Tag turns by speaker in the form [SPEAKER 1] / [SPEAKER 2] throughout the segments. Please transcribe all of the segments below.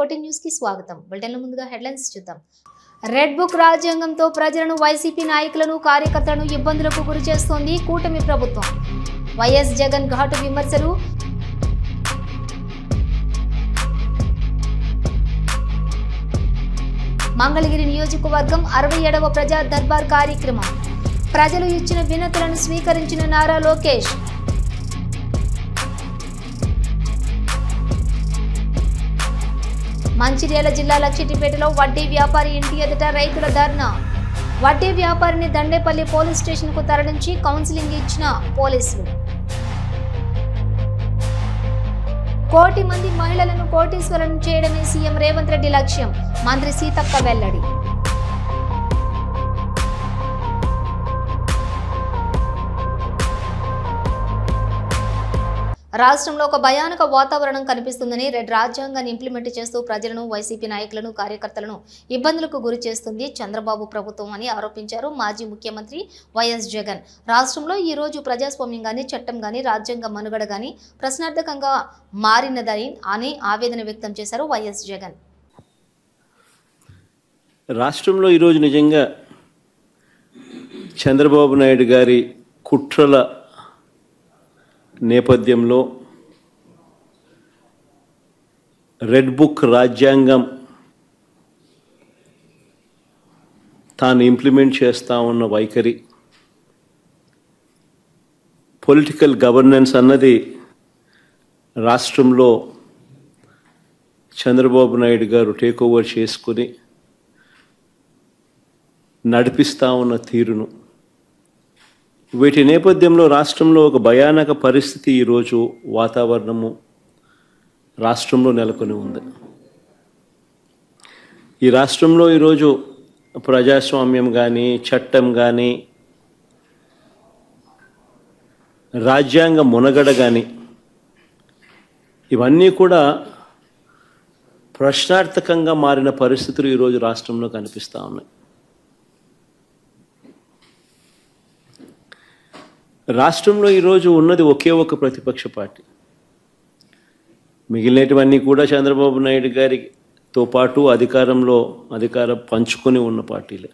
[SPEAKER 1] 14 news కి స్వాగతం. Bulletin లో ముందుగా హెడ్లైన్స్ చూద్దాం. రెడ్ బుక్ రాజ్యాంగంతో ప్రజలను, వైసీపీ నాయకులను, కార్యకర్తలను ఇబ్బందులకు గురి చేస్తోంది కూటమి ప్రభుత్వం. వైఎస్ జగన్ ఘాటు విమర్శలు. మంగళగిరి నియోజకవర్గం 67వ ప్రజా దర్బార్ కార్యక్రమం. ప్రజలు ఇచ్చిన వినతులను స్వీకరించిన నారా లోకేష్. మంచిర్యాల జిల్లా లక్షిటిపేటలో వడ్డీ వ్యాపారి ఇంటి ఎదుట రైతుల ధర్నా. వడ్డీ వ్యాపారిని దండేపల్లి పోలీస్ స్టేషన్కు తరలించి కౌన్సిలింగ్ ఇచ్చిన పోలీసులు. 1 కోటి మంది మహిళలను కోటీశ్వరులను చేయడమే సీఎం రేవంత్ రెడ్డి లక్ష్యం. మంత్రి సీతక్క వెల్లడి. రాష్ట్రంలో ఒక భయానక వాతావరణం కనిపిస్తుందని, రెడ్ రాజ్యాంగాన్ని ఇంప్లిమెంట్ చేస్తూ ప్రజలను, వైసీపీ నాయకులను, కార్యకర్తలను ఇబ్బందులకు గురి చేస్తుంది చంద్రబాబు ప్రభుత్వం అని ఆరోపించారు మాజీ ముఖ్యమంత్రి వైఎస్ జగన్. రాష్ట్రంలో ఈ రోజు ప్రజాస్వామ్యం గానీ, చట్టం గానీ, రాజ్యాంగ మనుగడ గానీ ప్రశ్నార్థకంగా మారినదని ఆవేదన వ్యక్తం చేశారు వైఎస్ జగన్.
[SPEAKER 2] రాష్ట్రంలో ఈరోజు నిజంగా చంద్రబాబు నాయుడు గారి కుట్రల నేపథ్యంలో రెడ్ బుక్ రాజ్యాంగం తాను ఇంప్లిమెంట్ చేస్తూ ఉన్న వైఖరి, పొలిటికల్ గవర్నెన్స్ అన్నది రాష్ట్రంలో చంద్రబాబు నాయుడు గారు టేక్ ఓవర్ చేసుకుని నడిపిస్తూ ఉన్న తీరును, వీటి నేపథ్యంలో రాష్ట్రంలో ఒక భయానక పరిస్థితి ఈరోజు వాతావరణము రాష్ట్రంలో నెలకొని ఉంది. ఈ రాష్ట్రంలో ఈరోజు ప్రజాస్వామ్యం కానీ, చట్టం కానీ, రాజ్యాంగ మునగడ కానీ ఇవన్నీ కూడా ప్రశ్నార్థకంగా మారిన పరిస్థితులు ఈరోజు రాష్ట్రంలో కనిపిస్తూ ఉన్నాయి. రాష్ట్రంలో ఈరోజు ఉన్నది ఒకే ఒక ప్రతిపక్ష పార్టీ. మిగిలినటువన్నీ కూడా చంద్రబాబు నాయుడు గారితో పాటు అధికారం పంచుకొని ఉన్న పార్టీలే.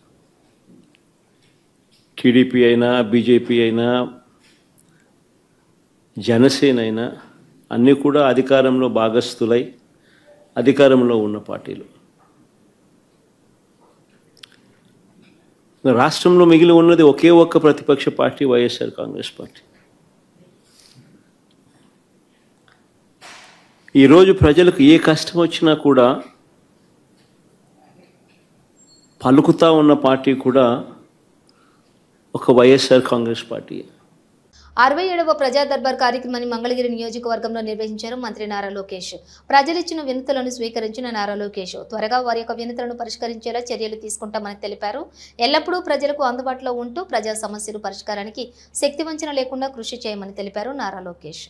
[SPEAKER 2] టీడీపీ అయినా, బీజేపీ అయినా, జనసేన అయినా అన్నీ కూడా అధికారంలో భాగస్థులై అధికారంలో ఉన్న పార్టీలు. రాష్ట్రంలో మిగిలి ఉన్నది ఒకే ఒక్క ప్రతిపక్ష పార్టీ, వైఎస్ఆర్ కాంగ్రెస్ పార్టీ. ఈరోజు ప్రజలకు ఏ కష్టం వచ్చినా కూడా పలుకుతా ఉన్న పార్టీ కూడా ఒక వైఎస్ఆర్ కాంగ్రెస్ పార్టీ.
[SPEAKER 1] 67వ ప్రజా దర్బార్ కార్యక్రమాన్ని మంగళగిరి నియోజకవర్గంలో నిర్వహించారు మంత్రి నారా లోకేష్. ప్రజలిచ్చిన వినతులను స్వీకరించిన నారా లోకేష్ త్వరగా వారి యొక్క వినతులను పరిష్కరించేలా చర్యలు తీసుకుంటామని తెలిపారు. ఎల్లప్పుడూ ప్రజలకు అందుబాటులో ఉంటూ ప్రజా సమస్యలు పరిష్కారానికి శక్తివంచన లేకుండా కృషి చేయమని తెలిపారు నారా లోకేష్.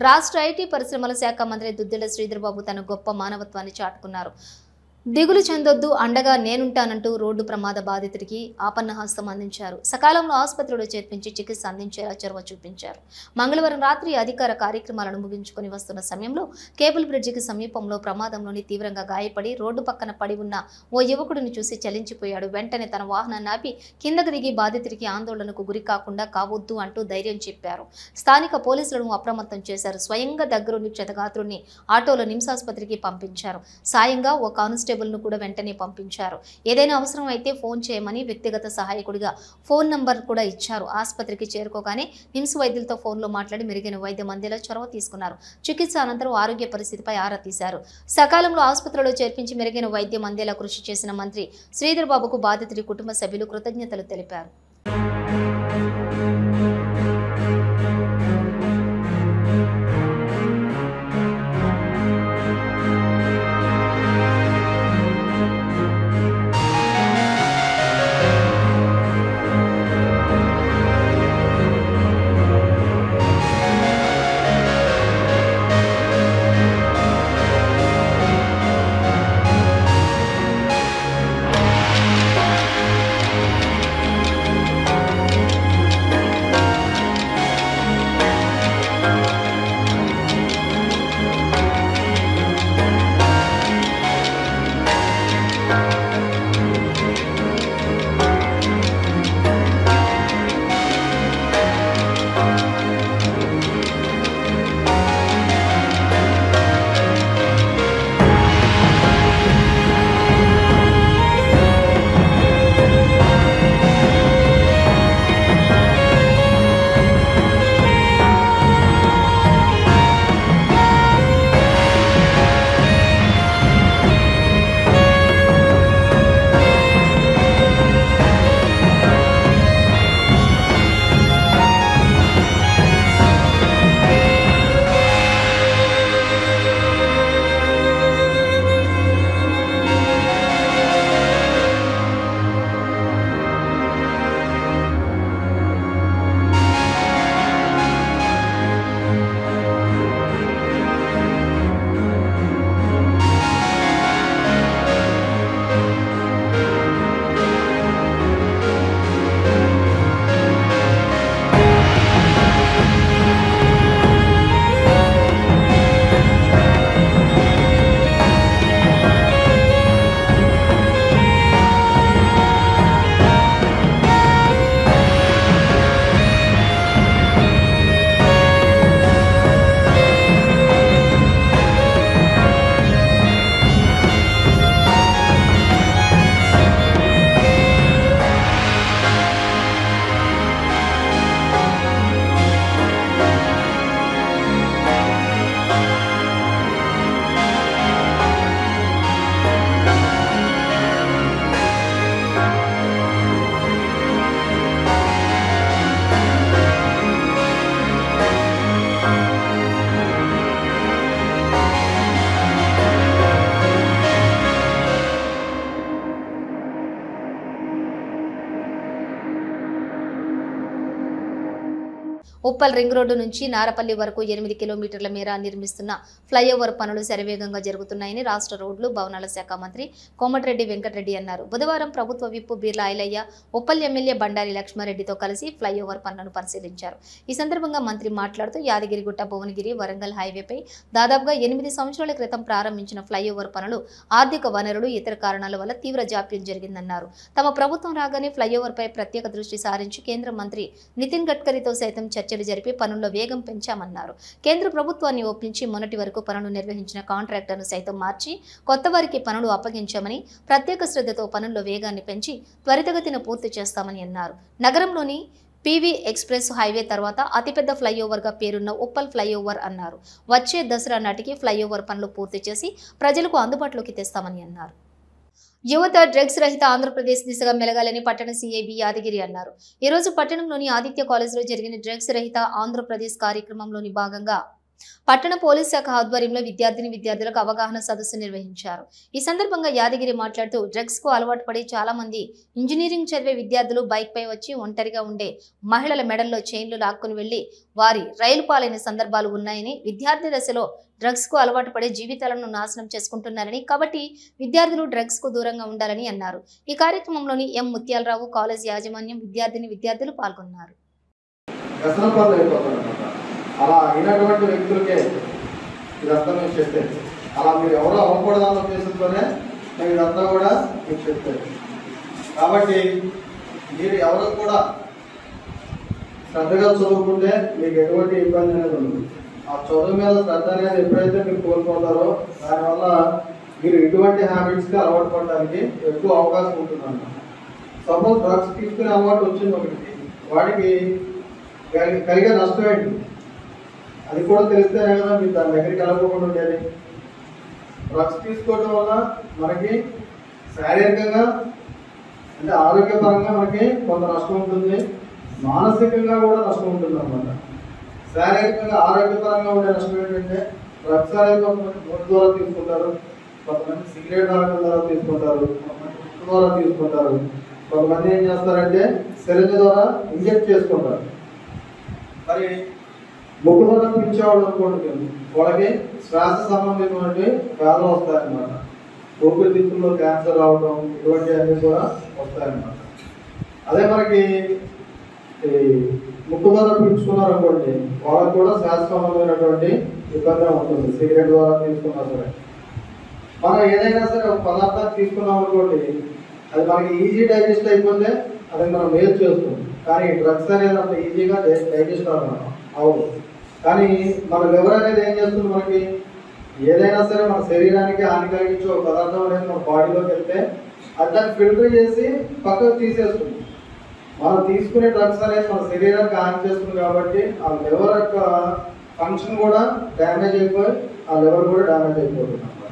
[SPEAKER 1] రాష్ట్ర ఐటీ పరిశ్రమల శాఖ మంత్రి దుద్దిళ్ల శ్రీధర్ బాబు తన గొప్ప మానవత్వాన్ని చాటుకున్నారు. దిగులు చెందొద్దు, అండగా నేనుంటానంటూ రోడ్డు ప్రమాద బాధితుడికి ఆపన్నహస్తం అందించారు. సకాలంలో ఆసుపత్రిలో చేర్పించి చికిత్స అందించేలా చొరవ చూపించారు. మంగళవారం రాత్రి అధికార కార్యక్రమాలను ముగించుకొని వస్తున్న సమయంలో కేబుల్ బ్రిడ్జికి సమీపంలో ప్రమాదంలోని తీవ్రంగా గాయపడి రోడ్డు పక్కన పడి ఉన్న ఓ యువకుడిని చూసి చలించిపోయాడు. వెంటనే తన వాహనాన్ని ఆపి కిందకు దిగి బాధితుడికి ఆందోళనకు గురి కాకుండా కావద్దు అంటూ ధైర్యం చెప్పారు. స్థానిక పోలీసులను అప్రమత్తం చేశారు. స్వయంగా దగ్గరుండి క్షతగాత్రుడిని ఆటోలో నిమ్స్ ఆసుపత్రికి పంపించారు. సాయంగా ఓ కానిస్టేబుల్ ను కూడా వెంటనే పంపించారు. ఏదైనా అవసరం అయితే ఫోన్ చేయమని వ్యక్తిగత సహాయకుడిగా ఫోన్ నంబర్ కూడా ఇచ్చారు. ఆసుపత్రికి చేరుకోగానే నిమ్స్ వైద్యులతో ఫోన్లో మాట్లాడి మెరుగైన వైద్యం అందేలా చొరవ తీసుకున్నారు. చికిత్స అనంతరం ఆరోగ్య పరిస్థితిపై ఆరా తీశారు. సకాలంలో ఆసుపత్రిలో చేర్పించి మెరుగైన వైద్యం అందేలా కృషి చేసిన మంత్రి శ్రీధర్ బాబుకు బాధితుడి కుటుంబ సభ్యులు కృతజ్ఞతలు తెలిపారు. ఉప్పల్ రింగ్ రోడ్డు నుంచి నారపల్లి వరకు 8 కిలోమీటర్ల మేర నిర్మిస్తున్న ఫ్లైఓవర్ పనులు శరవేగంగా జరుగుతున్నాయని రాష్ట్ర రోడ్లు భవనాల శాఖ మంత్రి కోమటిరెడ్డి వెంకటరెడ్డి అన్నారు. బుధవారం ప్రభుత్వ విప్ బీర్లా ఐలయ్య ఉప్పల్ ఎమ్మెల్యే బండారి లక్ష్మారెడ్డితో కలిసి ఫ్లైఓవర్ పనులను పరిశీలించారు. ఈ సందర్భంగా మంత్రి మాట్లాడుతూ యాదగిరిగుట్ట భువనగిరి వరంగల్ హైవేపై దాదాపుగా 8 సంవత్సరాల క్రితం ప్రారంభించిన ఫ్లైఓవర్ పనులు ఆర్థిక వనరులు ఇతర కారణాల వల్ల తీవ్ర జాప్యం జరిగిందన్నారు. తమ ప్రభుత్వం రాగానే ఫ్లైఓవర్ పై ప్రత్యేక దృష్టి సారించి కేంద్ర మంత్రి నితిన్ గడ్కరీతో సైతం చర్చలు జరిపి పనుల్లో వేగం పెంచామన్నారు. కేంద్ర ప్రభుత్వాన్ని ఒప్పించి మొన్నటి వరకు పనులు నిర్వహించిన కాంట్రాక్టర్ను సైతం మార్చి కొత్త వారికి పనులు అప్పగించామని, ప్రత్యేక శ్రద్ధతో పనుల్లో వేగాన్ని పెంచి త్వరితగతిన పూర్తి చేస్తామని అన్నారు. నగరంలోని పీవీ ఎక్స్ప్రెస్ హైవే తర్వాత అతిపెద్ద ఫ్లైఓవర్గా పేరున్న ఉప్పల్ ఫ్లైఓవర్ అన్నారు. వచ్చే దసరా నాటికి ఫ్లైఓవర్ పనులు పూర్తి చేసి ప్రజలకు అందుబాటులోకి తెస్తామని అన్నారు. యువత డ్రగ్స్ రహిత ఆంధ్రప్రదేశ్ దిశగా మెలగాలని పట్టణ సీఐబీ యాదగిరి అన్నారు. ఈ రోజు పట్టణంలోని ఆదిత్య కాలేజీలో జరిగిన డ్రగ్స్ రహిత ఆంధ్రప్రదేశ్ కార్యక్రమంలోని భాగంగా పట్టణ పోలీస్ శాఖ ఆధ్వర్యంలో విద్యార్థులకు అవగాహన సదస్సు నిర్వహించారు. ఈ సందర్భంగా యాదగిరి మాట్లాడుతూ డ్రగ్స్ కు అలవాటు పడి చాలా మంది ఇంజనీరింగ్ చదివే విద్యార్థులు బైక్ పై వచ్చి ఒంటరిగా ఉండే మహిళల మెడల్లో చైన్లు లాక్కుని వెళ్లి వారి రైలు పాలైన సందర్భాలు ఉన్నాయని, విద్యార్థి దశలో డ్రగ్స్ కు అలవాటు పడే జీవితాలను నాశనం చేసుకుంటున్నారని, కాబట్టి విద్యార్థులు డ్రగ్స్ కు దూరంగా ఉండాలని అన్నారు. ఈ కార్యక్రమంలోని ఎం ముత్యాలరావు, కాలేజ్ యాజమాన్యం, విద్యార్థులు పాల్గొన్నారు.
[SPEAKER 3] అలా అయినటువంటి వ్యక్తులకే ఇదంతా మేము చెప్పేది. అలా మీరు ఎవరో అవ్వకూడదన్న ఉద్దేశంతోనే మేము ఇదంతా కూడా మీకు చెప్పేది. కాబట్టి మీరు ఎవరు కూడా శ్రద్ధగా చదువుకుంటే మీకు ఎటువంటి ఇబ్బంది అనేది ఉంది. ఆ చదువు మీద శ్రద్ధ అనేది ఎప్పుడైతే మీరు కోల్పోతారో దానివల్ల మీరు ఇటువంటి హ్యాబిట్స్కి అలవాటు పడడానికి ఎక్కువ అవకాశం ఉంటుందన్నమాట. సపోజ్ డ్రగ్స్ తీసుకునే అలవాటు వచ్చింది ఒకటికి, వాడికి కలిగే నష్టం ఏంటి అది కూడా తెలిస్తేనే కదా మీరు దాని దగ్గరికి వెళ్ళకుండా ఉండేది. డ్రగ్స్ తీసుకోవడం వల్ల మనకి శారీరకంగా అంటే ఆరోగ్యపరంగా మనకి కొంత నష్టం ఉంటుంది, మానసికంగా కూడా నష్టం ఉంటుంది అన్నమాట. శారీరకంగా ఆరోగ్యపరంగా ఉండే నష్టం ఏంటంటే డ్రగ్స్ అనేది కొంతమంది నోటి ద్వారా తీసుకుంటారు, కొంతమంది సిగరెట్ తాగడం ద్వారా తీసుకుంటారు, కొంతమంది ముక్కు ద్వారా తీసుకుంటారు, కొంతమంది ఏం చేస్తారంటే సిరంజ్ ద్వారా ఇంజెక్ట్ చేసుకుంటారు. మరి ముక్కు ద్వారా పిలిచేవాళ్ళు అనుకోండి, వాళ్ళకి శ్వాస సంబంధించినటువంటి వ్యాధులు వస్తాయన్నమాట. ఊపిరితిత్తుల్లో క్యాన్సర్ రావడం ఇటువంటివన్నీ కూడా వస్తాయన్నమాట. అదే మనకి ముక్కు ద్వారా పీల్చుకున్నారు అనుకోండి, వాళ్ళకి కూడా శ్వాస సంబంధమైనటువంటి ఇబ్బంది ఉంటుంది. సిగరెట్ ద్వారా తీసుకున్నా సరే, మనం ఏదైనా సరే ఒక పదార్థాన్ని తీసుకున్నాం అనుకోండి, అది మనకి ఈజీ డైజెస్ట్ అయిపోతే అది మనం మేలు చేస్తుంది. కానీ డ్రగ్స్ అనేది అంత ఈజీగా డైజెస్ట్ అవ్వదు. కానీ మన లివర్ అనేది ఏం చేస్తుంది, మనకి ఏదైనా సరే మన శరీరానికి హాని కలిగించే ఒక పదార్థం అనేది మన బాడీలోకి వెళ్తే అది దాన్ని ఫిల్టర్ చేసి పక్కకు తీసేస్తుంది. మనం తీసుకునే డ్రగ్స్ అనేది మన శరీరానికి హాని చేస్తుంది కాబట్టి ఆ లివర్ యొక్క ఫంక్షన్ కూడా డ్యామేజ్ అయిపోయి ఆ లివర్ కూడా డ్యామేజ్ అయిపోతుంది అన్నమాట.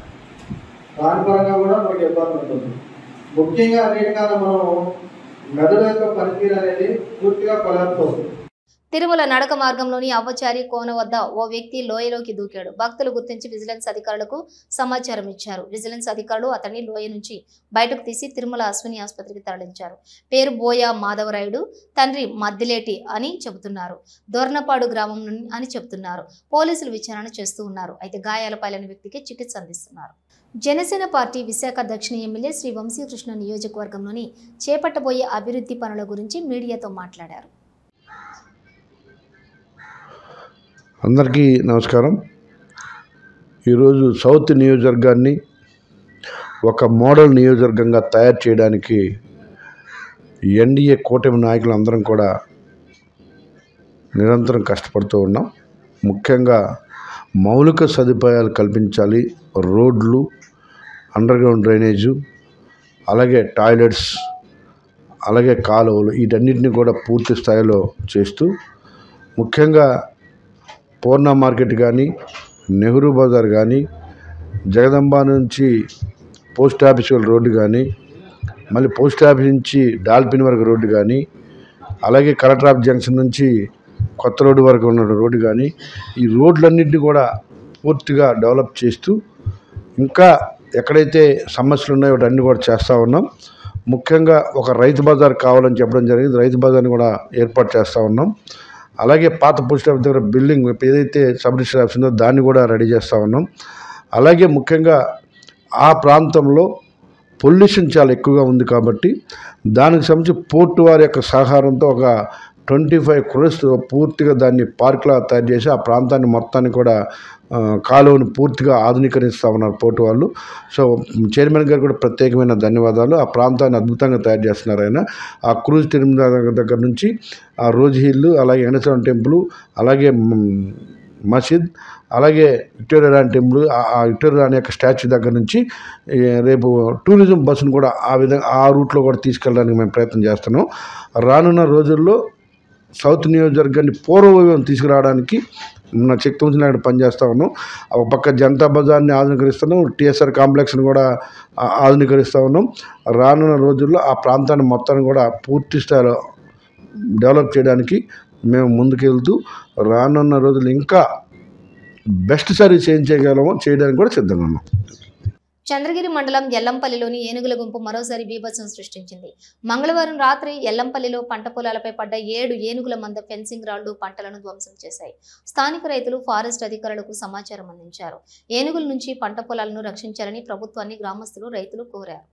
[SPEAKER 3] దాని పరంగా కూడా మనకి ఇబ్బంది ఉంటుంది. ముఖ్యంగా అన్నిటికన్నా మనం మెదడు యొక్క పనితీరు అనేది పూర్తిగా కొలాప్స్ అవుతుంది.
[SPEAKER 1] తిరుమల నడక మార్గంలోని అవ్వచారి కోన వద్ద ఓ వ్యక్తి లోయలోకి దూకాడు. భక్తులు గుర్తించి విజిలెన్స్ అధికారులకు సమాచారం ఇచ్చారు. విజిలెన్స్ అధికారులు అతన్ని లోయ నుంచి బయటకు తీసి తిరుమల అశ్విని ఆసుపత్రికి తరలించారు. పేరు బోయ మాధవరాయుడు, తండ్రి మద్దిలేటి అని చెబుతున్నారు. దొర్నపాడు గ్రామం అని చెబుతున్నారు. పోలీసులు విచారణ చేస్తూ ఉన్నారు. అయితే గాయాల పాలైన వ్యక్తికి చికిత్స అందిస్తున్నారు. జనసేన పార్టీ విశాఖ దక్షిణ ఎమ్మెల్యే శ్రీ వంశీకృష్ణ నియోజకవర్గంలోని చేపట్టబోయే అభివృద్ధి పనుల గురించి మీడియాతో మాట్లాడారు.
[SPEAKER 4] అందరికీ నమస్కారం. ఈరోజు సౌత్ నియోజకవర్గాన్ని ఒక మోడల్ నియోజకవర్గంగా తయారు చేయడానికి ఎన్డీఏ కూటమి నాయకులు అందరం కూడా నిరంతరం కష్టపడుతూ ఉన్నాం. ముఖ్యంగా మౌలిక సదుపాయాలు కల్పించాలి. రోడ్లు, అండర్గ్రౌండ్ డ్రైనేజు, అలాగే టాయిలెట్స్, అలాగే కాలువలు, వీటన్నిటిని కూడా పూర్తి స్థాయిలో చేస్తూ ముఖ్యంగా పూర్ణ మార్కెట్ కానీ, నెహ్రూ బజార్ కానీ, జగదంబ నుంచి పోస్ట్ ఆఫీస్ రోడ్డు కానీ, మళ్ళీ పోస్ట్ ఆఫీస్ నుంచి డాల్ఫిన్ వరకు రోడ్డు కానీ, అలాగే కలెక్టర్ ఆఫీస్ జంక్షన్ నుంచి కొత్త రోడ్డు వరకు ఉన్న రోడ్డు కానీ, ఈ రోడ్లన్నింటినీ కూడా పూర్తిగా డెవలప్ చేస్తూ ఇంకా ఎక్కడైతే సమస్యలు ఉన్నాయో వాటన్నీ కూడా చేస్తూ ఉన్నాం. ముఖ్యంగా ఒక రైతు బజార్ కావాలని చెప్పడం జరిగింది. రైతు బజార్ని కూడా ఏర్పాటు చేస్తూ ఉన్నాం. అలాగే పాత పోస్ట్ ఆఫీస్ దగ్గర బిల్డింగ్ ఏదైతే సబ్ రిజిస్టర్ ఆఫీస్ ఉందో దాన్ని కూడా రెడీ చేస్తూ ఉన్నాం. అలాగే ముఖ్యంగా ఆ ప్రాంతంలో పొల్యూషన్ చాలా ఎక్కువగా ఉంది కాబట్టి దానికి సంబంధించి పోర్టు వారి యొక్క సహకారంతో ఒక 25 crores పూర్తిగా దాన్ని పార్క్లా తయారు చేసి ఆ ప్రాంతాన్ని మొత్తాన్ని కూడా కాలువను పూర్తిగా ఆధునీకరిస్తూ ఉన్నారు పోర్టు వాళ్ళు. సో చైర్మన్ గారు కూడా ప్రత్యేకమైన ధన్యవాదాలు. ఆ ప్రాంతాన్ని అద్భుతంగా తయారు చేస్తున్నారు ఆయన. ఆ క్రూజ్ టెర్మినల్ దగ్గర నుంచి ఆ రోజ్ హిల్, అలాగే వెంకటేశ్వర టెంపుల్, అలాగే మసీద్, అలాగే విక్టోరియా రాణి టెంపుల్, ఆ విక్టోరియా రాణి యొక్క స్టాచ్యూ దగ్గర నుంచి రేపు టూరిజం బస్సును కూడా ఆ విధంగా ఆ రూట్లో కూడా తీసుకెళ్ళడానికి మేము ప్రయత్నం చేస్తున్నాం. రానున్న రోజుల్లో సౌత్ నియోజకవర్గాన్ని పూర్వవైభవం తీసుకురావడానికి నా శక్తి ఉంచిన పనిచేస్తూ ఉన్నాం. ఒక పక్క జనతా బజార్ని ఆధునీకరిస్తున్నాం, టీఎస్ఆర్ కాంప్లెక్స్ని కూడా ఆధునీకరిస్తూ ఉన్నాం. రానున్న రోజుల్లో ఆ ప్రాంతాన్ని మొత్తాన్ని కూడా పూర్తి స్థాయిలో డెవలప్ చేయడానికి మేము ముందుకెళ్తూ రానున్న రోజులు ఇంకా బెస్ట్ సర్వీస్ ఏం చేయగలమో చేయడానికి కూడా సిద్ధంగా ఉన్నాం.
[SPEAKER 1] చంద్రగిరి మండలం ఎల్లంపల్లిలోని ఏనుగుల గుంపు మరోసారి బీభత్సం సృష్టించింది. మంగళవారం రాత్రి ఎల్లంపల్లిలో పంట పొలాలపై పడ్డ 7 ఏనుగుల మంద ఫెన్సింగ్ రాళ్లు పంటలను ధ్వంసం చేశాయి. స్థానిక రైతులు ఫారెస్ట్ అధికారులకు సమాచారం అందించారు. ఏనుగుల నుంచి పంట పొలాలను రక్షించాలని ప్రభుత్వాన్ని గ్రామస్తులు, రైతులు కోరారు.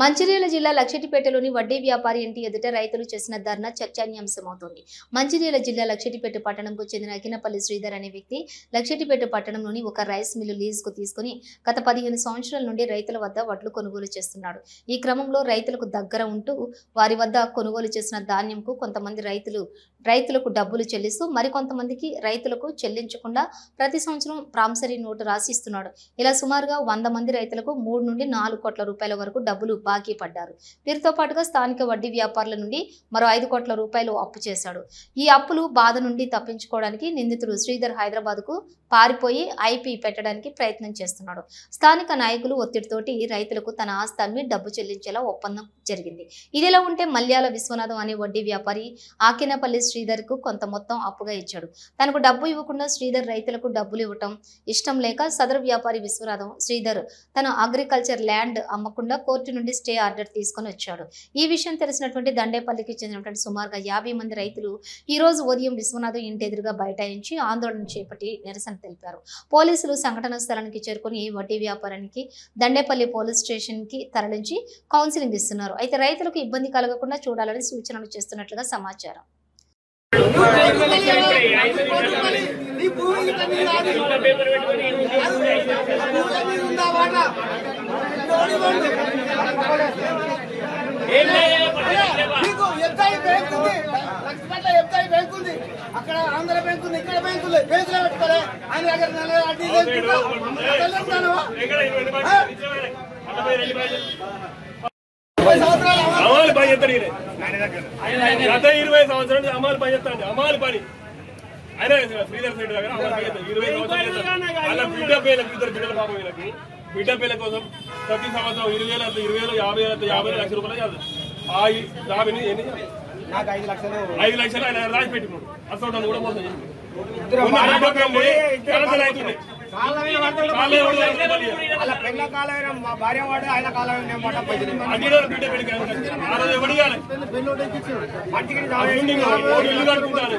[SPEAKER 1] మంచిర్యాల జిల్లా లక్షెట్టిపేటలోని వడ్డీ వ్యాపారి ఇంటి ఎదుట రైతులు చేసిన ధర్నా చర్చనీయాంశమవుతోంది. మంచిర్యాల జిల్లా లక్షెట్టిపేట పట్టణంకు చెందిన అకినపల్లి శ్రీధర్ అనే వ్యక్తి లక్షెట్టిపేట పట్టణంలోని ఒక రైస్ మిల్లు లీజుకు తీసుకుని గత 15 సంవత్సరాల నుండి రైతుల వద్ద వడ్లు కొనుగోలు చేస్తున్నాడు. ఈ క్రమంలో రైతులకు దగ్గర ఉంటూ వారి వద్ద కొనుగోలు చేసిన ధాన్యంకు కొంతమంది రైతులకు డబ్బులు చెల్లిస్తూ మరికొంతమందికి రైతులకు చెల్లించకుండా ప్రతి సంవత్సరం ప్రామిసరీ నోటు రాసిస్తున్నాడు. ఇలా సుమారుగా 100 మంది రైతులకు 3 నుండి 4 కోట్ల రూపాయల వరకు డబ్బులు బాకీ పడ్డారు. వీరితో పాటుగా స్థానిక వడ్డీ వ్యాపారుల నుండి మరో 5 కోట్ల రూపాయలు అప్పు చేశాడు. ఈ అప్పులు బాధ నుండి తప్పించుకోవడానికి నిందితుడు శ్రీధర్ హైదరాబాద్కు పారిపోయి ఐపీ పెట్టడానికి ప్రయత్నం చేస్తున్నాడు. స్థానిక నాయకులు ఒత్తిడితోటి రైతులకు తన ఆస్తి అమ్మి డబ్బు చెల్లించేలా ఒప్పందం జరిగింది. ఇదిలా ఉంటే మల్యాల విశ్వనాథం అనే వడ్డీ వ్యాపారి ఆకినపల్లి శ్రీధర్ కు కొంత మొత్తం అప్పుగా ఇచ్చాడు. తనకు డబ్బు ఇవ్వకుండా శ్రీధర్ రైతులకు డబ్బులు ఇవ్వటం ఇష్టం లేక సదరు వ్యాపారి విశ్వనాథం శ్రీధర్ తన అగ్రికల్చర్ ల్యాండ్ అమ్మకుండా కోర్టు నుండి స్టే ఆర్డర్ తీసుకొని వచ్చాడు. ఈ విషయం తెలిసినటువంటి దండేపల్లికి చెందినటువంటి సుమారుగా 50 మంది రైతులు ఈ రోజు ఉదయం విశ్వనాథం ఇంటి ఎదురుగా బైఠాయించి ఆందోళన చేపట్టి నిరసన తెలిపారు. పోలీసులు సంఘటన స్థలానికి చేరుకుని వడ్డీ వ్యాపారానికి దండేపల్లి పోలీస్ స్టేషన్ కి తరలించి కౌన్సిలింగ్ ఇస్తున్నారు. అయితే రైతులకు ఇబ్బంది కలగకుండా చూడాలని సూచనలు చేస్తున్నట్లుగా సమాచారం.
[SPEAKER 5] అక్కడ ఆంధ్ర బ్యాంక్ ఉంది, ఇక్కడ బ్యాంక్ ఉంది, బ్యాంకులో పెట్టుకోలే ఆయన దగ్గర అడ్డీ
[SPEAKER 6] అమలు పని చేస్తాడు. గత 20 సంవత్సరాలు అమలు పని చేస్తాడు. అమలు పని ఆయన శ్రీధర్ సైడ్ దగ్గర అమలు పని చేస్తాడు. 20 సంవత్సరాలు వాళ్ళ బిడ్డ పేర్లకు 2 బిడ్డల పాప వీళ్ళకి బిడ్డ పేర్ల కోసం ప్రతి సంవత్సరం 20,000, 50,000 లక్షల రూపాయలు ఆ జాబిని 5 లక్షలు ఆయన రాసి పెట్టుకున్నాడు. అసలు కూడా మోసం చేసి
[SPEAKER 5] భార్య వాడు ఆయన కాలం
[SPEAKER 6] ఇల్లు కట్టుకుంటాను.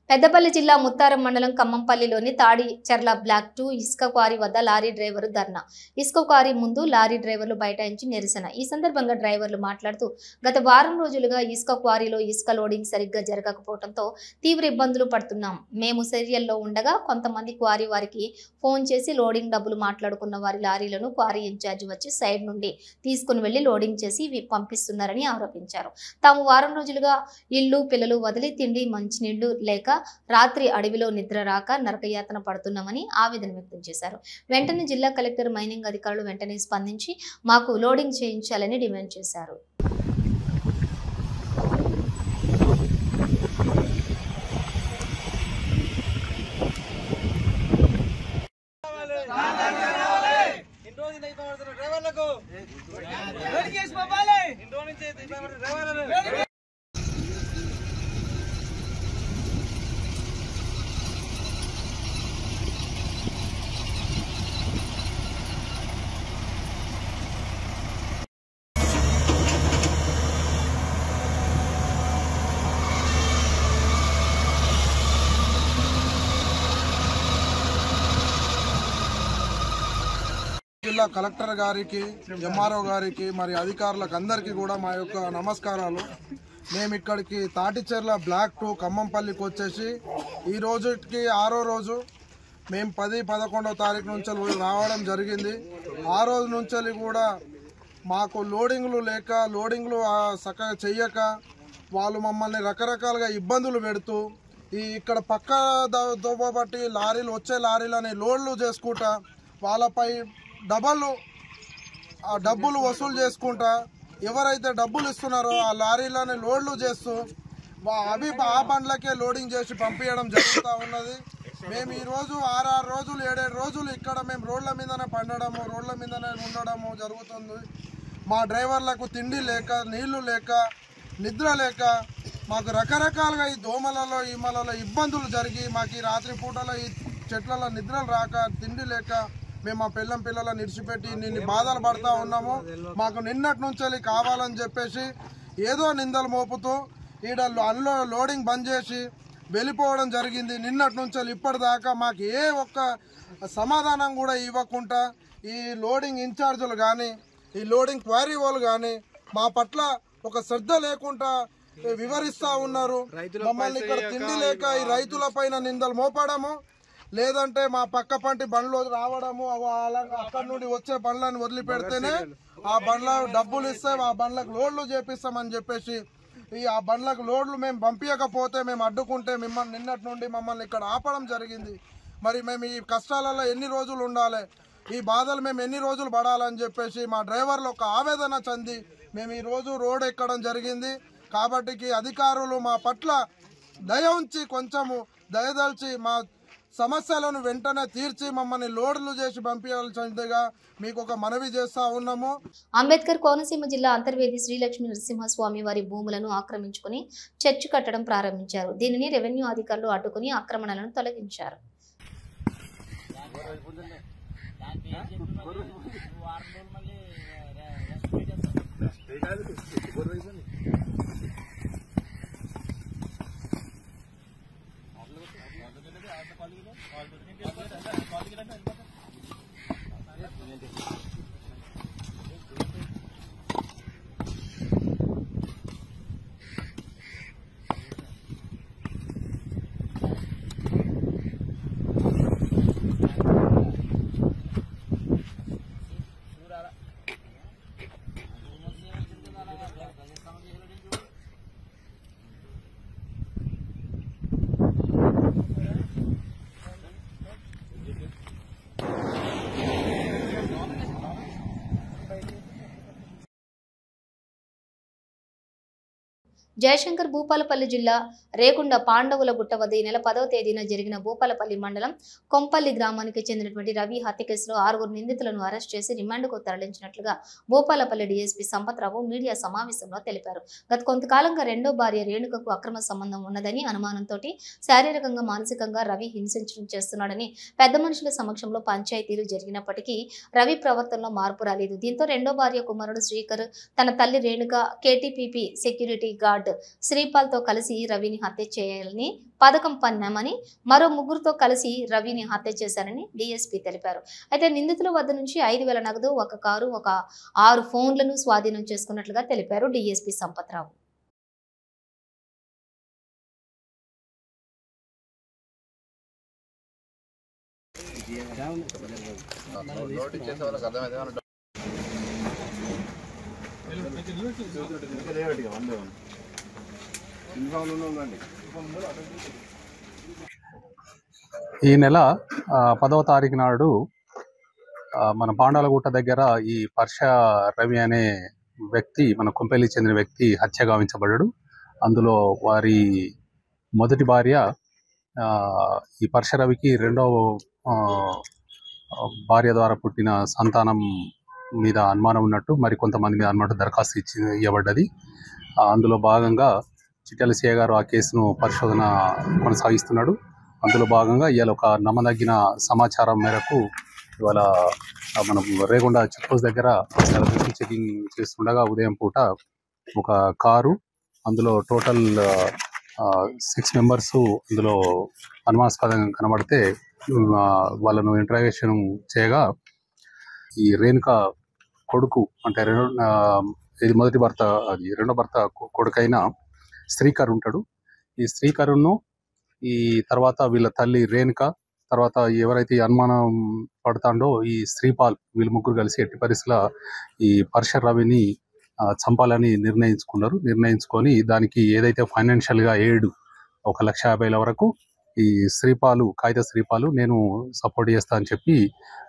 [SPEAKER 1] పెద్దపల్లి జిల్లా ముత్తారం మండలం ఖమ్మంపల్లిలోని తాడిచెర్ల బ్లాక్ 2 ఇసుక క్వారీ వద్ద లారీ డ్రైవర్ ధర్నా. ఇసుక క్వారీ ముందు లారీ డ్రైవర్లు బైఠాయించి నిరసన. ఈ సందర్భంగా డ్రైవర్లు మాట్లాడుతూ గత వారం రోజులుగా ఇసుక క్వారీలో ఇసుక లోడింగ్ సరిగ్గా జరగకపోవడంతో తీవ్ర ఇబ్బందులు పడుతున్నాం. మేము చర్యల్లో ఉండగా కొంతమంది క్వారీ వారికి ఫోన్ చేసి లోడింగ్ డబ్బులు మాట్లాడుకున్న వారి లారీలను క్వారీ ఇన్ఛార్జ్ వచ్చి సైడ్ నుండి తీసుకుని వెళ్లి లోడింగ్ చేసి పంపిస్తున్నారని ఆరోపించారు. తాము వారం రోజులుగా ఇల్లు పిల్లలు వదిలి తిండి మంచినీళ్లు లేక రాత్రి అడవిలో నిద్ర రాక నరకయాతన పడుతున్నామని ఆవేదన వ్యక్తం చేశారు. వెంటనే జిల్లా కలెక్టర్ మైనింగ్ అధికారులు వెంటనే స్పందించి మాకు లోడింగ్ చేయించాలని డిమాండ్ చేశారు.
[SPEAKER 7] జిల్లా కలెక్టర్ గారికి, ఎంఆర్ఓ గారికి, మరి అధికారులకు అందరికీ కూడా మా యొక్క నమస్కారాలు. మేము ఇక్కడికి తాటిచెర్ల బ్లాక్ 2 ఖమ్మంపల్లికి వచ్చేసి ఈ రోజుకి 6వ రోజు. మేము 10-11వ తారీఖు నుంచి రావడం జరిగింది. ఆ రోజు నుంచి కూడా మాకు లోడింగ్లు లేక లోడింగ్లు చక్కగా చెయ్యక వాళ్ళు మమ్మల్ని రకరకాలుగా ఇబ్బందులు పెడుతూ ఇక్కడ పక్క దోబట్టి లారీలు వచ్చే లారీలని లోడ్లు చేసుకుంటా వాళ్ళపై డబ్బులు వసూలు చేసుకుంటా ఎవరైతే డబ్బులు ఇస్తున్నారో ఆ లారీలని లోడ్లు చేస్తూ ఆ బండ్లకే లోడింగ్ చేసి పంపించడం జరుగుతూ ఉన్నది. మేము ఈరోజు 6 రోజులు 7 రోజులు ఇక్కడ మేము రోడ్ల మీదనే పండడము, రోడ్ల మీదనే ఉండడము జరుగుతుంది. మా డ్రైవర్లకు తిండి లేక, నీళ్లు లేక, నిద్ర లేక మాకు రకరకాలుగా ఈ దోమలలో ఈమలలో ఇబ్బందులు జరిగి మాకు ఈ రాత్రి పూటలో ఈ చెట్లలో నిద్రలు రాక, తిండి లేక మేము మా పిల్లలను నిడిచిపెట్టి నిన్ను బాధలు పడుతూ ఉన్నాము. మాకు నిన్నటి నుంచి కావాలని చెప్పేసి ఏదో నిందలు మోపుతూ ఈడ లోడింగ్ బంద్ చేసి వెళ్ళిపోవడం జరిగింది. నిన్నటి నుంచి ఇప్పటిదాకా మాకు ఏ ఒక్క సమాధానం కూడా ఇవ్వకుండా ఈ లోడింగ్ ఇన్ఛార్జీలు కానీ, ఈ లోడింగ్ క్వారీ వాళ్ళు కానీ మా పట్ల ఒక శ్రద్ధ లేకుండా వివరిస్తూ ఉన్నారు. మమ్మల్ని ఇక్కడ తిండి లేక ఈ రైతుల పైన నిందలు మోపడము, లేదంటే మా పక్క పంటి బండ్లు రావడము, అక్కడి నుండి వచ్చే బండ్లను వదిలిపెడితేనే ఆ బండ్ల డబ్బులు ఇస్తే ఆ బండ్లకు లోడ్లు చేపిస్తామని చెప్పేసి ఆ బండ్లకు లోడ్లు మేము పంపించకపోతే మేము అడ్డుకుంటే నిన్నటి నుండి మమ్మల్ని ఇక్కడ ఆపడం జరిగింది. మరి మేము ఈ కష్టాలలో ఎన్ని రోజులు ఉండాలి, ఈ బాధలు మేము ఎన్ని రోజులు పడాలని చెప్పేసి మా డ్రైవర్లు ఒక ఆవేదన చెంది మేము ఈ రోజు రోడ్ ఎక్కడం జరిగింది. కాబట్టి అధికారులు మా పట్ల దయ ఉంచి కొంచెము దయదల్చి మా సమస్యలను వెంటనే తీర్చి మమ్మల్ని లోడ్లు చేసి పంపించాల్సిందిగా మీకు ఒక మనవి చేస్తా ఉన్నాము.
[SPEAKER 1] అంబేద్కర్ కోనసీమ జిల్లా అంతర్వేది శ్రీలక్ష్మీ నరసింహస్వామి వారి భూములను ఆక్రమించుకుని చర్చి కట్టడం ప్రారంభించారు. దీనిని రెవెన్యూ అధికారులు అడ్డుకుని ఆక్రమణలను తొలగించారు. జయశంకర్ భూపాలపల్లి జిల్లా రేకుండ పాండవుల గుట్ట వద్ద ఈ నెల 10వ తేదీన జరిగిన భూపాలపల్లి మండలం కొంపల్లి గ్రామానికి చెందినటువంటి రవి హత్య కేసులో 6 నిందితులను అరెస్ట్ చేసి రిమాండ్కు తరలించినట్లుగా భూపాలపల్లి డీఎస్పీ సంపత్రావు మీడియా సమావేశంలో తెలిపారు. గత కొంతకాలంగా రెండో భార్య రేణుకకు అక్రమ సంబంధం ఉన్నదని అనుమానంతో శారీరకంగా మానసికంగా రవి హింసించడం చేస్తున్నాడని పెద్ద మనుషుల సమక్షంలో పంచాయతీలు జరిగినప్పటికీ రవి ప్రవర్తనలో మార్పు రాలేదు. దీంతో రెండో భార్య కుమారుడు శ్రీకర్ తన తల్లి Renuka KTPP security guard guard శ్రీపాల్తో కలిసి రవిని హత్య చేయాలని పథకం పన్నామని, మరో ముగ్గురుతో కలిసి రవిని హత్య చేశారని డీఎస్పీ తెలిపారు. అయితే నిందితుల వద్ద నుంచి 5,000 నగదు, ఒక కారు, ఒక 6 ఫోన్లను స్వాధీనం చేసుకున్నట్లుగా తెలిపారు డీఎస్పీ సంపత్రావు.
[SPEAKER 8] ఈ నెల 10వ తారీఖు నాడు మన పాండాలగుట్ట దగ్గర ఈ పర్ష రవి అనే వ్యక్తి, మన కుంపెల్లి చెందిన వ్యక్తి హత్య గావించబడ్డాడు. అందులో వారి మొదటి భార్య ఈ పర్ష రవికి రెండవ భార్య ద్వారా పుట్టిన సంతానం మీద అనుమానం ఉన్నట్టు మరి కొంతమంది మీద అనుమానం దరఖాస్తు ఇవ్వబడ్డది. అందులో భాగంగా చిట్యాల సిఐ గారు ఆ కేసును పరిశోధన కొనసాగిస్తున్నాడు. అందులో భాగంగా ఇవాళ ఒక నమ్మదగిన సమాచారం మేరకు ఇవాళ మనం రేగొండ చెక్పోస్ట్ దగ్గర చెకింగ్ చేస్తుండగా ఉదయం పూట ఒక కారు, అందులో టోటల్ 6 మెంబర్స్ అందులో అనుమానాస్పదంగా కనబడితే వాళ్ళను ఇంట్రాగేషన్ చేయగా ఈ రేణుక కొడుకు అంటే ఇది మొదటి భర్త, అది రెండో భర్త కొడుకైన శ్రీకర్ ఉంటాడు. ఈ శ్రీకరును ఈ తర్వాత వీళ్ళ తల్లి రేణుక, తర్వాత ఎవరైతే అనుమానం పడతాడో ఈ శ్రీపాల్, వీళ్ళు ముగ్గురు కలిసి ఎట్టి పరిస్థితుల ఈ పర్ష రవిని చంపాలని నిర్ణయించుకొని దానికి ఏదైతే ఫైనాన్షియల్గా ఎయిడ్ 1,50,000 వరకు ఈ శ్రీపాలు, కాగిత శ్రీపాలు నేను సపోర్ట్ చేస్తా అని చెప్పి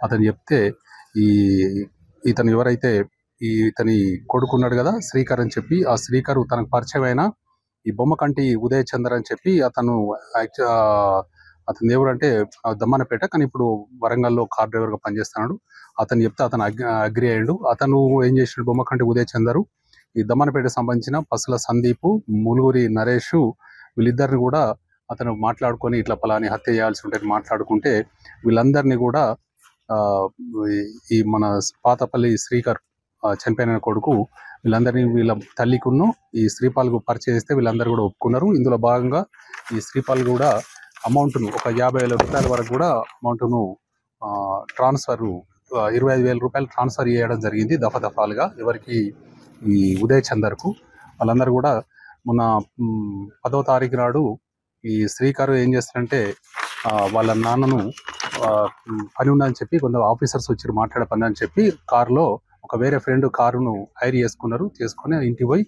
[SPEAKER 8] అతను చెప్తే, ఇతను ఎవరైతే ఇతని కొడుకున్నాడు కదా శ్రీకర్ అని చెప్పి, ఆ శ్రీకర్ తనకు పరిచయమైన ఈ బొమ్మకంటి ఉదయ్ చంద్ర అని చెప్పి అతను ఎవరంటే దమ్మన్నపేట, కానీ ఇప్పుడు వరంగల్లో కార్ డ్రైవర్గా పనిచేస్తున్నాడు. అతను చెప్తే అతను అగ్రి అయ్యాడు. అతను ఏం చేసినాడు, బొమ్మకంటి ఉదయ్ చందరు ఈ దమ్మన్నపేట సంబంధించిన పసుల సందీపు, ములుగురి నరేష్, వీళ్ళిద్దరిని కూడా అతను మాట్లాడుకొని ఇట్లా పలాని హత్య చేయాల్సి ఉంటుంది మాట్లాడుకుంటే, వీళ్ళందరినీ కూడా ఈ మన పాతపల్లి శ్రీకర్ చనిపోయిన కొడుకు వీళ్ళందరినీ వీళ్ళ తల్లికును ఈ శ్రీపాల్కు పరిచయం చేస్తే వీళ్ళందరూ కూడా ఒప్పుకున్నారు. ఇందులో భాగంగా ఈ శ్రీపాల్ కూడా అమౌంట్ను ఒక 50,000 రూపాయల వరకు కూడా అమౌంట్ను ట్రాన్స్ఫర్ 25,000 రూపాయలు ట్రాన్స్ఫర్ చేయడం జరిగింది దఫాలుగా ఎవరికి, ఈ ఉదయ్ చందర్కు. వాళ్ళందరూ కూడా మొన్న 10వ తారీఖు నాడు ఈ శ్రీకారు ఏం చేస్తారంటే వాళ్ళ నాన్నను పని ఉందని చెప్పి కొందరు ఆఫీసర్స్ వచ్చి మాట్లాడే పని అని చెప్పి కారులో ఒక వేరే ఫ్రెండ్ కారును హైర్ చేసుకొని ఇంటికి పోయి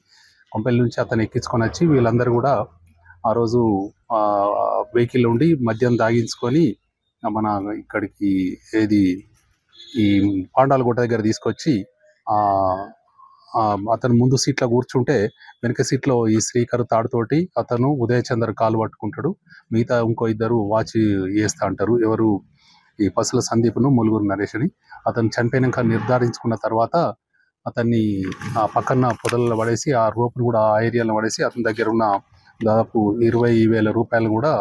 [SPEAKER 8] కొంపల్లి నుంచి అతను ఎక్కించుకొని వచ్చి వీళ్ళందరూ కూడా ఆ రోజు వెహికల్ ఉండి మద్యం దాగించుకొని మన ఇక్కడికి ఈ పాండాలగుట్ట దగ్గర తీసుకొచ్చి అతను ముందు సీట్లో కూర్చుంటే వెనక సీట్లో ఈ శ్రీకర్ తాడుతోటి అతను ఉదయ్ చందర్ కాలు పట్టుకుంటాడు. మిగతా ఇంకో ఇద్దరు వాచ్ వేస్తా అంటారు. ఎవరు, ఈ పసుల సందీప్ను, ములుగురు నరేష్ అని. అతను చనిపోయినాక నిర్ధారించుకున్న తర్వాత అతన్ని ఆ పక్కన పొదలలో పడేసి ఆ రోప్ను కూడా ఆ ఏరియాలో పడేసి అతని దగ్గర ఉన్న దాదాపు 20,000 రూపాయలు కూడా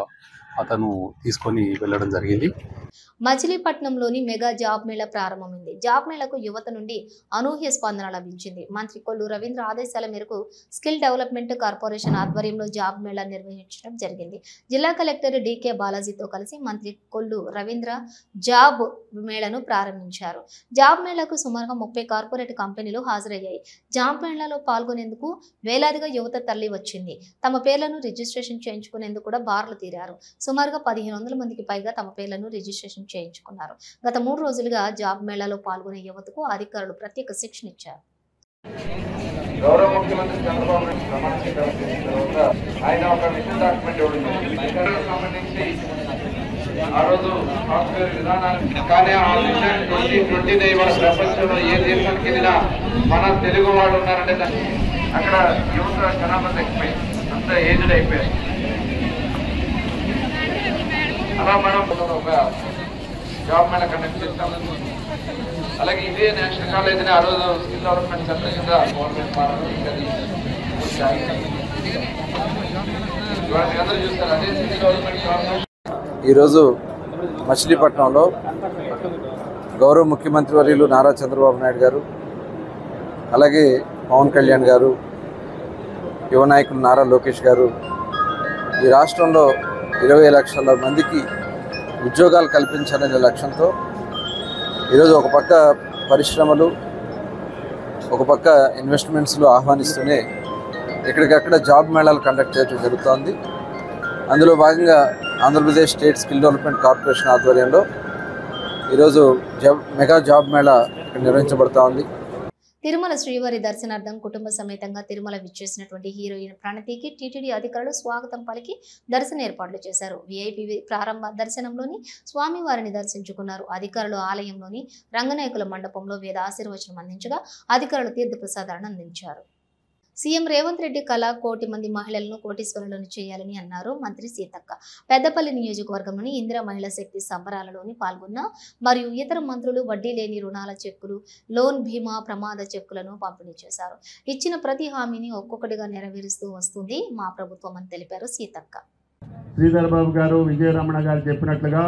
[SPEAKER 8] అతను తీసుకొని వెళ్ళడం జరిగింది.
[SPEAKER 1] మచిలీపట్నంలోని మెగా జాబ్ మేళా ప్రారంభమైంది. జాబ్ మేళాకు యువత నుండి అనూహ్య స్పందన లభించింది. మంత్రి కొల్లు రవీంద్ర ఆదేశాల మేరకు స్కిల్ డెవలప్మెంట్ కార్పొరేషన్ ఆధ్వర్యంలో జాబ్ మేళా నిర్వహించడం జరిగింది. జిల్లా కలెక్టర్ డికే బాలాజీతో కలిసి మంత్రి కొల్లు రవీంద్ర జాబ్ మేళాను ప్రారంభించారు. జాబ్ మేళాకు సుమారుగా 30 కార్పొరేట్ కంపెనీలు హాజరయ్యాయి. జాబ్ మేళాలో పాల్గొనేందుకు వేలాదిగా యువత తరలి వచ్చింది. తమ పేర్లను రిజిస్ట్రేషన్ చేయించుకునేందుకు కూడా బార్లు తీరారు. సుమారుగా 1,500 మందికి పైగా తమ పేర్లను రిజిస్ట్రేషన్ చేయించుకున్నారు. గత 3 రోజులుగా జాబ్ మేళాలో పాల్గొనే యువతకు అధికారులు ప్రత్యేక శిక్షణ ఇచ్చారు.
[SPEAKER 9] గౌరవ ముఖ్యమంత్రి చంద్రబాబు నాయుడు ప్రమాణ స్వీకారం చేసిన తర్వాత ఆయన ఒక మిషన్ డాక్యుమెంట్ ఇవ్వడం జరిగింది. సంబంధించి ఆ రోజు సాఫ్ట్వేర్ విధానాన్ని, కానీ ఆ మిషన్ 2020 ఇవాళ ప్రపంచంలో ఏ దేశానికి వెళ్ళినా మన తెలుగు వాళ్ళు ఉన్నారంటే అక్కడ యువత జనాభా తగ్గిపోయింది, అంతా ఏజ్డ్ అయిపోయారు. అలా మనం ఒక జాబ్ మేళా కండక్ట్ చేస్తాం. అలాగే ఇదే నేషనల్ కాలేజీని ఆ రోజు స్కిల్ డెవలప్మెంట్ సెంటర్ కింద గవర్నమెంట్ అందరూ చూస్తారు. అదే స్కిల్ డెవలప్మెంట్ కార్పొరేషన్
[SPEAKER 10] ఈరోజు మచిలీపట్నంలో గౌరవ ముఖ్యమంత్రి వర్యులు నారా చంద్రబాబు నాయుడు గారు, అలాగే పవన్ కళ్యాణ్ గారు, యువ నాయకులు నారా లోకేష్ గారు ఈ రాష్ట్రంలో 20 లక్షల మందికి ఉద్యోగాలు కల్పించాలనే లక్ష్యంతో ఈరోజు ఒక పక్క పరిశ్రమలు ఒక పక్క ఇన్వెస్ట్మెంట్స్లు ఆహ్వానిస్తూనే ఎక్కడికక్కడ జాబ్ మేళాలు కండక్ట్ చేయడం జరుగుతోంది. అందులో భాగంగా Andhra Pradesh state skill development corporation ఆధ్వర్యంలో ఈరోజు మెగా జాబ్ మేళా ఇక్కడ నిర్వహించబడతా ఉంది.
[SPEAKER 1] తిరుమల శ్రీవారి దర్శనార్థం కుటుంబ సమేతంగా తిరుమల విచ్చేసినటువంటి హీరోయిన్ ప్రణతికి టీటీడీ అధికారులు స్వాగతం పలికి దర్శన ఏర్పాట్లు చేశారు. వీఐపీ ప్రారంభ దర్శనంలోని స్వామివారిని దర్శించుకున్నారు. అధికారులు ఆలయంలోని రంగనాయకుల మండపంలో వేద ఆశీర్వచనం అందించగా అధికారులు తీర్థప్రసాదాలను అందించారు. సీఎం రేవంత్ రెడ్డి కళ 1 కోటి మంది మహిళలను కోటీశ్వరులను చేయాలని అన్నారు మంత్రి సీతక్క. పెద్దపల్లి నియోజకవర్గంలోని ఇందిరా మహిళా శక్తి సంబరాలలోని పాల్గొన్న మరియు ఇతర మంత్రులు వడ్డీ లేని రుణాల చెక్కులు, లోన్ బీమా, ప్రమాద చెక్కులను పంపిణీ చేశారు. ఇచ్చిన ప్రతి హామీని ఒక్కొక్కటిగా నెరవేరుస్తూ వస్తుంది మా ప్రభుత్వం అని తెలిపారు సీతక్క.
[SPEAKER 11] శ్రీధర్ బాబు గారు, విజయరమణ గారు చెప్పినట్లుగా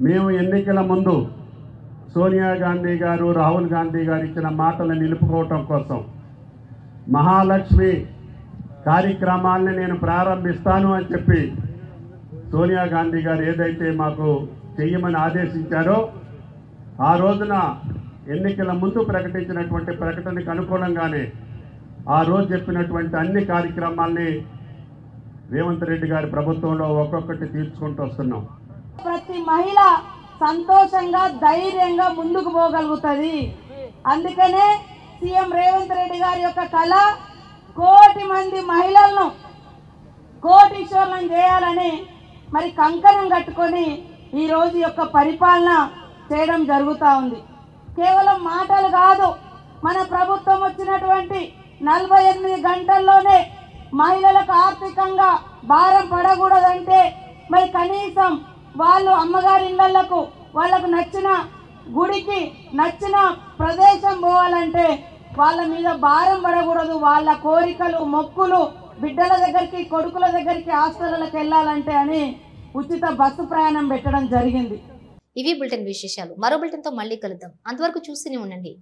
[SPEAKER 11] మేము ఎన్నికల ముందు సోనియా గాంధీ గారు, రాహుల్ గాంధీ గారు ఇచ్చిన మాటలను నిలుపుకోవటం కోసం మహాలక్ష్మి కార్యక్రమాలని నేను ప్రారంభిస్తాను అని చెప్పి సోనియా గాంధీ గారు ఏదైతే మాకు చెయ్యమని ఆదేశించారో ఆ రోజున ఎన్నికల ముందు ప్రకటించినటువంటి ప్రకటనకు అనుకూలంగానే ఆ రోజు చెప్పినటువంటి అన్ని కార్యక్రమాల్ని రేవంత్ రెడ్డి గారి ప్రభుత్వంలో ఒక్కొక్కటి తీర్చుకుంటూ వస్తున్నాం.
[SPEAKER 12] ప్రతి మహిళ సంతోషంగా ధైర్యంగా ముందుకు పోగలుగుతుంది. అందుకనే సీఎం రేవంత్ రెడ్డి గారి యొక్క కళ 1 కోటి మంది మహిళలను కోటీశ్వరులను చేయాలని మరి కంకణం కట్టుకొని ఈ రోజు యొక్క పరిపాలన చేయడం జరుగుతూ ఉంది. కేవలం మాటలు కాదు, మన ప్రభుత్వం వచ్చినటువంటి 48 గంటల్లోనే మహిళలకు ఆర్థికంగా భారం పడకూడదంటే మరి కనీసం వాళ్ళు అమ్మగారి ఇళ్లకు వాళ్ళకు నచ్చిన గుడికి నచ్చిన ప్రదేశం పోవాలంటే వాళ్ళ మీద భారం పడకూడదు. వాళ్ళ కోరికలు మొక్కులు బిడ్డల దగ్గరికి, కొడుకుల దగ్గరికి, హాస్టళ్లకు వెళ్ళాలంటే అని ఉచిత బస్సు ప్రయాణం పెట్టడం జరిగింది.
[SPEAKER 1] ఇవి బులెటిన్ విశేషాలు. మరో బులెటిన్తో మళ్ళీ కలుద్దాం. అంతవరకు చూస్తూనే ఉండండి